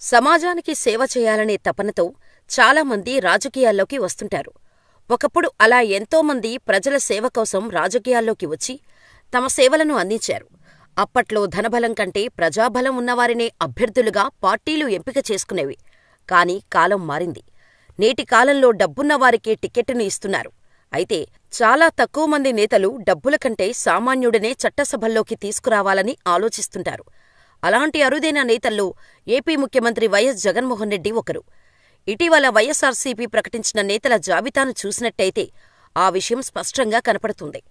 సమాజానికి సేవ చేయాలనే తపనతో చాలామంది రాజకీయాల్లోకి వస్తుంటారు. ఒకప్పుడు అలా ఎంతోమంది ప్రజల సేవ కోసం రాజకీయాల్లోకి వచ్చి తమ సేవలను అందించారు. అప్పట్లో ధనబలం కంటే ప్రజాబలం ఉన్నవారినే అభ్యర్థులుగా పార్టీలు ఎంపిక చేసుకునేవి. కాని కాలం మారింది. నేటి కాలంలో డబ్బున్నవారికే టిక్కెట్టును ఇస్తున్నారు. అయితే చాలా తక్కువ మంది నేతలు డబ్బుల కంటే సామాన్యుడినే చట్టసభల్లోకి తీసుకురావాలని ఆలోచిస్తుంటారు. అలాంటి అరుదైన నేతల్లో ఏపీ ముఖ్యమంత్రి వైఎస్ జగన్మోహన్ రెడ్డి ఒకరు. ఇటీవల వైఎస్ఆర్సీపీ ప్రకటించిన నేతల జాబితాను చూసినట్టయితే ఆ విషయం స్పష్టంగా కనపడుతుంది.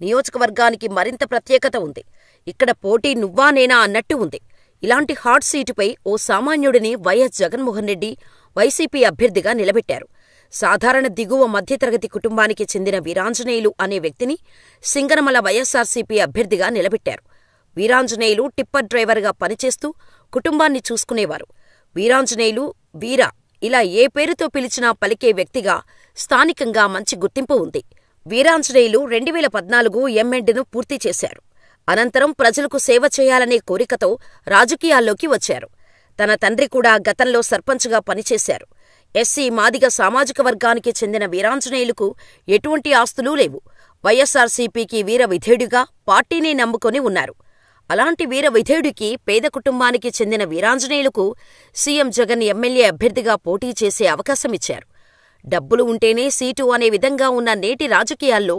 నియోజకవర్గానికి మరింత ప్రత్యేకత ఉంది. ఇక్కడ పోటీ నువ్వా నేనా అన్నట్టు ఉంది. ఇలాంటి హాట్ సీటుపై ఓ సామాన్యుడిని వైఎస్ జగన్మోహన్ రెడ్డి వైసీపీ అభ్యర్థిగా నిలబెట్టారు. సాధారణ దిగువ మధ్యతరగతి కుటుంబానికి చెందిన వీరాంజనేయులు అనే వ్యక్తిని సింగనమల వైఎస్ఆర్సీపీ అభ్యర్థిగా నిలబెట్టారు. వీరాంజనేయులు టిప్పర్ డ్రైవర్గా పనిచేస్తూ కుటుంబాన్ని చూసుకునేవారు. వీరాంజనేయులు, వీర ఇలా ఏ పేరుతో పిలిచినా పలికే వ్యక్తిగా స్థానికంగా మంచి గుర్తింపు ఉంది. వీరాంజనేయులు 2014 ఎంఎడ్ను పూర్తి చేశారు. అనంతరం ప్రజలకు సేవ చేయాలనే కోరికతో రాజకీయాల్లోకి వచ్చారు. తన తండ్రి కూడా గతంలో సర్పంచ్గా పనిచేశారు. ఎస్సీ మాదిగ సామాజిక వర్గానికి చెందిన వీరాంజనేయులకు ఎటువంటి ఆస్తులూ లేవు. వైఎస్ఆర్సీపీకి వీర విధేయుడిగా పార్టీనే నమ్ముకొని ఉన్నారు. అలాంటి వీర విధేయుడికి పేద కుటుంబానికి చెందిన వీరాంజనేయులకు సీఎం జగన్ ఎమ్మెల్యే అభ్యర్థిగా పోటీ చేసే అవకాశమిచ్చారు. డబ్బులు ఉంటేనే సీటు అనే విధంగా ఉన్న నేటి రాజకీయాల్లో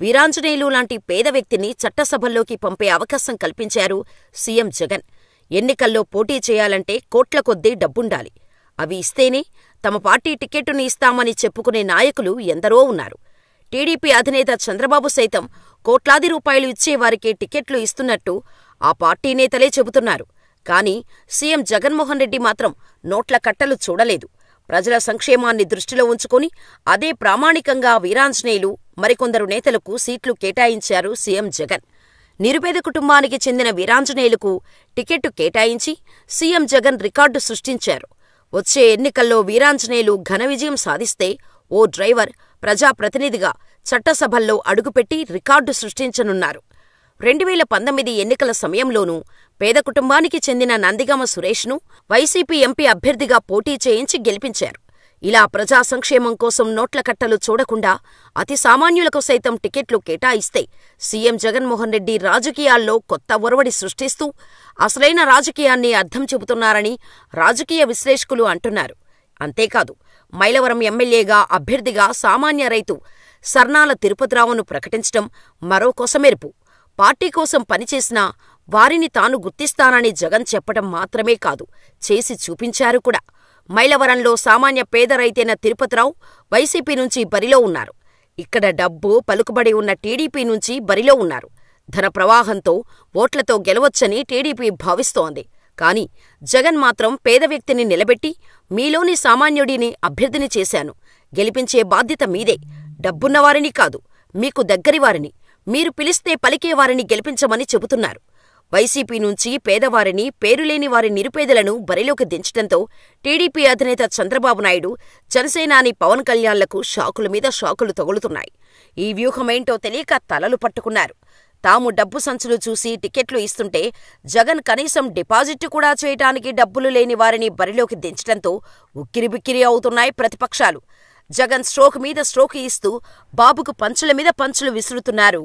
వీరాంజనేయులు లాంటి పేద వ్యక్తిని చట్టసభల్లోకి పంపే అవకాశం కల్పించారు సీఎం జగన్. ఎన్నికల్లో పోటీ చేయాలంటే కోట్ల కొద్దీ డబ్బుండాలి. అవి ఇస్తేనే తమ పార్టీ టిక్కెట్టుని ఇస్తామని చెప్పుకునే నాయకులు ఎందరో ఉన్నారు. టీడీపీ అధినేత చంద్రబాబు సైతం కోట్లాది రూపాయలు ఇచ్చేవారికే టిక్కెట్లు ఇస్తున్నట్టు ఆ పార్టీ నేతలే చెబుతున్నారు. కాని సీఎం జగన్మోహన్ రెడ్డి మాత్రం నోట్ల కట్టలు చూడలేదు. ప్రజల సంక్షేమాన్ని దృష్టిలో ఉంచుకుని అదే ప్రామాణికంగా వీరాంజనేయులు, మరికొందరు నేతలకు సీట్లు కేటాయించారు సీఎం జగన్. నిరుపేద కుటుంబానికి చెందిన వీరాంజనేయులకు టికెట్టు కేటాయించి సీఎం జగన్ రికార్డు సృష్టించారు. వచ్చే ఎన్నికల్లో వీరాంజనేయులు ఘన విజయం సాధిస్తే ఓ డ్రైవర్ ప్రజాప్రతినిధిగా చట్టసభల్లో అడుగుపెట్టి రికార్డు సృష్టించనున్నారు. 2019 ఎన్నికల సమయంలోనూ పేద కుటుంబానికి చెందిన నందిగామ సురేష్ను వైసీపీ ఎంపీ అభ్యర్థిగా పోటీ చేయించి గెలిపించారు. ఇలా ప్రజా సంక్షేమం కోసం నోట్ల కట్టలు చూడకుండా అతి సామాన్యులకు సైతం టికెట్లు కేటాయిస్తే సీఎం జగన్మోహన్ రెడ్డి రాజకీయాల్లో కొత్త ఒరవడి సృష్టిస్తూ అసలైన రాజకీయాన్ని అర్థం చెబుతున్నారని రాజకీయ విశ్లేషకులు అంటున్నారు. అంతేకాదు, మైలవరం ఎమ్మెల్యేగా అభ్యర్థిగా సామాన్య రైతు సర్నాల తిరుపతిరావును ప్రకటించడం మరో కొసమెరుపు. పార్టీ కోసం పనిచేసినా వారిని తాను గుర్తిస్తానని జగన్ చెప్పడం మాత్రమే కాదు, చేసి చూపించారు కూడా. మైలవరంలో సామాన్య పేద రైతైన తిరుపతిరావు వైసీపీ నుంచి బరిలో ఉన్నారు. ఇక్కడ డబ్బు, పలుకుబడి ఉన్న టీడీపీ నుంచి బరిలో ఉన్నారు. ధన ప్రవాహంతో, ఓట్లతో గెలవొచ్చని టీడీపీ భావిస్తోంది. కాని జగన్ మాత్రం పేద వ్యక్తిని నిలబెట్టి మీలోని సామాన్యుడిని అభ్యర్థిని చేశాను, గెలిపించే బాధ్యత మీదే, డబ్బున్నవారిని కాదు, మీకు దగ్గరివారిని, మీరు పిలిస్తే పలికేవారిని గెలిపించమని చెబుతున్నారు. వైసీపీ నుంచి పేదవారిని, పేరులేని వారి నిరుపేదలను బరిలోకి దించడంతో టీడీపీ అధినేత చంద్రబాబు నాయుడు, జనసేనాని పవన్ కళ్యాణ్లకు షాకుల మీద షాకులు తగులుతున్నాయి. ఈ వ్యూహమేంటో తెలియక తలలు పట్టుకున్నారు. తాము డబ్బు సంచులు చూసి టికెట్లు ఇస్తుంటే జగన్ కనీసం డిపాజిట్ కూడా చేయటానికి డబ్బులు లేని వారిని బరిలోకి దించడంతో ఉక్కిరిబిక్కిరి అవుతున్నాయి ప్రతిపక్షాలు. జగన్ స్ట్రోక్ మీద స్ట్రోక్ ఇస్తూ బాబుకు పంచుల మీద పంచులు విసురుతున్నారు.